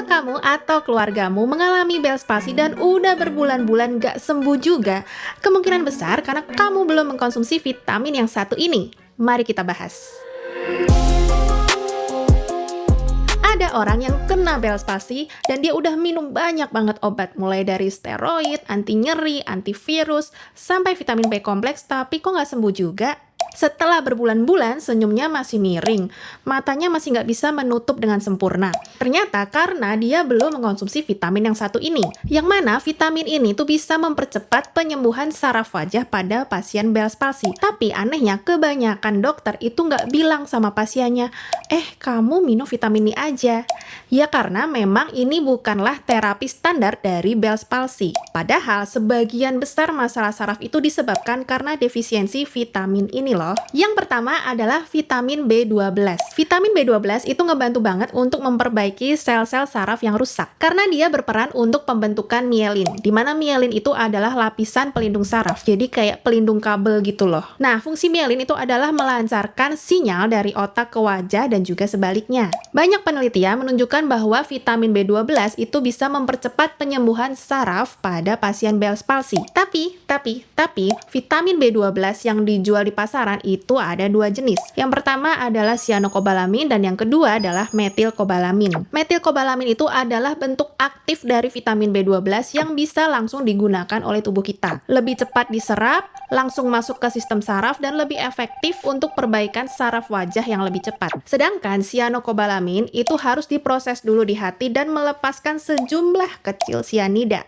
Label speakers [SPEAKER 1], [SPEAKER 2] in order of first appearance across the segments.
[SPEAKER 1] Kalau kamu atau keluargamu mengalami Bell's palsy dan udah berbulan-bulan gak sembuh juga, kemungkinan besar karena kamu belum mengkonsumsi vitamin yang satu ini. Mari kita bahas. Ada orang yang kena Bell's palsy dan dia udah minum banyak banget obat, mulai dari steroid, anti nyeri, antivirus, sampai vitamin B kompleks, tapi kok nggak sembuh juga? Setelah berbulan-bulan, senyumnya masih miring, matanya masih nggak bisa menutup dengan sempurna. Ternyata karena dia belum mengkonsumsi vitamin yang satu ini, yang mana vitamin ini tuh bisa mempercepat penyembuhan saraf wajah pada pasien Bell's palsy. Tapi anehnya, kebanyakan dokter itu nggak bilang sama pasiennya, kamu minum vitamin ini aja. Ya karena memang ini bukanlah terapi standar dari Bell's palsy. Padahal sebagian besar masalah saraf itu disebabkan karena defisiensi vitamin ini loh. Yang pertama adalah vitamin B12. Vitamin B12 itu ngebantu banget untuk memperbaiki sel-sel saraf yang rusak. Karena dia berperan untuk pembentukan mielin, di mana mielin itu adalah lapisan pelindung saraf. Jadi kayak pelindung kabel gitu loh. Nah, fungsi mielin itu adalah melancarkan sinyal dari otak ke wajah dan juga sebaliknya. Banyak penelitian menunjukkan bahwa vitamin B12 itu bisa mempercepat penyembuhan saraf pada pasien Bell's palsy. Tapi, vitamin B12 yang dijual di pasaran itu ada dua jenis. Yang pertama adalah cyanocobalamin dan yang kedua adalah metilcobalamin. Metilcobalamin itu adalah bentuk aktif dari vitamin B12 yang bisa langsung digunakan oleh tubuh kita. Lebih cepat diserap, langsung masuk ke sistem saraf dan lebih efektif untuk perbaikan saraf wajah yang lebih cepat. Sedangkan cyanocobalamin itu harus diproses dulu di hati dan melepaskan sejumlah kecil cyanida.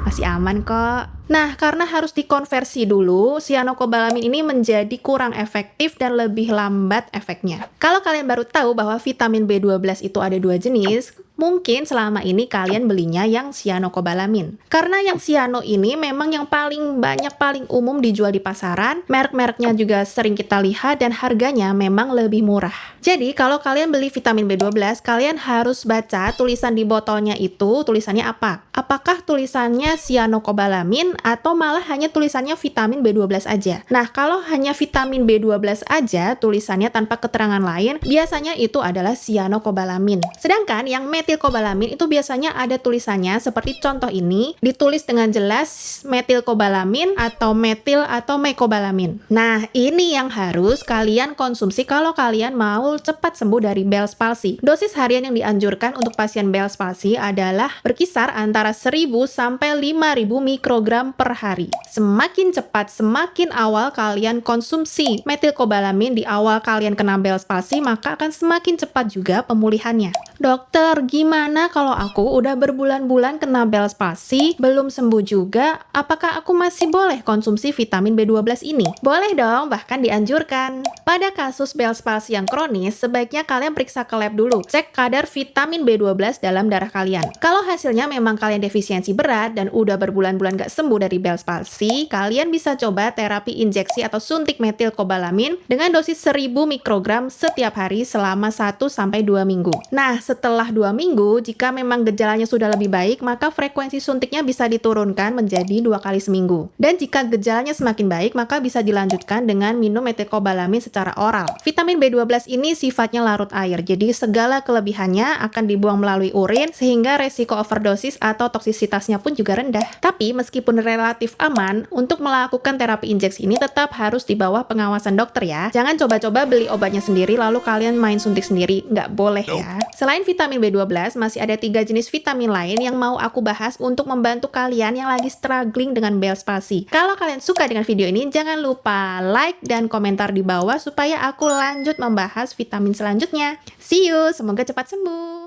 [SPEAKER 1] Masih aman kok. Nah, karena harus dikonversi dulu, cyanocobalamin ini menjadi kurang efektif dan lebih lambat efeknya. Kalau kalian baru tahu bahwa vitamin B12 itu ada dua jenis, mungkin selama ini kalian belinya yang cyanocobalamin. Karena yang cyano ini memang yang paling banyak, paling umum dijual di pasaran, merek-mereknya juga sering kita lihat dan harganya memang lebih murah. Jadi, kalau kalian beli vitamin B12, kalian harus baca tulisan di botolnya itu, tulisannya apa? Apakah tulisannya cyanocobalamin atau malah hanya tulisannya vitamin B12 aja? Nah, kalau hanya vitamin B12 aja, tulisannya tanpa keterangan lain, biasanya itu adalah cyanocobalamin. Sedangkan yang metilcobalamin itu biasanya ada tulisannya seperti contoh ini, ditulis dengan jelas metilcobalamin atau metil atau mecobalamin. Nah, ini yang harus kalian konsumsi kalau kalian mau cepat sembuh dari Bell's palsy. Dosis harian yang dianjurkan untuk pasien Bell's palsy adalah berkisar antara 1000 sampai 5000 mikrogram per hari. Semakin cepat, semakin awal kalian konsumsi metilcobalamin di awal kalian kena Bell's palsy, maka akan semakin cepat juga pemulihannya. Dokter, gimana kalau aku udah berbulan-bulan kena Bell's palsy, belum sembuh juga, apakah aku masih boleh konsumsi vitamin B12 ini? Boleh dong, bahkan dianjurkan. Pada kasus Bell's palsy yang kronis, sebaiknya kalian periksa ke lab dulu, cek kadar vitamin B12 dalam darah kalian. Kalau hasilnya memang kalian defisiensi berat dan udah berbulan-bulan gak sembuh dari Bell's palsy, kalian bisa coba terapi injeksi atau suntik metilcobalamin dengan dosis 1000 mikrogram setiap hari selama 1-2 minggu. Nah, setelah 2 minggu, jika memang gejalanya sudah lebih baik, maka frekuensi suntiknya bisa diturunkan menjadi 2 kali seminggu. Dan jika gejalanya semakin baik, maka bisa dilanjutkan dengan minum metilcobalamin secara oral. Vitamin B12 ini sifatnya larut air, jadi segala kelebihannya akan dibuang melalui urin, sehingga resiko overdosis atau toksisitasnya pun juga rendah. Tapi meskipun relatif aman, untuk melakukan terapi injeksi ini tetap harus di bawah pengawasan dokter ya. Jangan coba-coba beli obatnya sendiri lalu kalian main suntik sendiri, nggak boleh ya. Selain vitamin B12, masih ada 3 jenis vitamin lain yang mau aku bahas untuk membantu kalian yang lagi struggling dengan Bell's palsy. Kalau kalian suka dengan video ini, jangan lupa like dan komentar di bawah supaya aku lanjut membahas vitamin selanjutnya. See you, semoga cepat sembuh.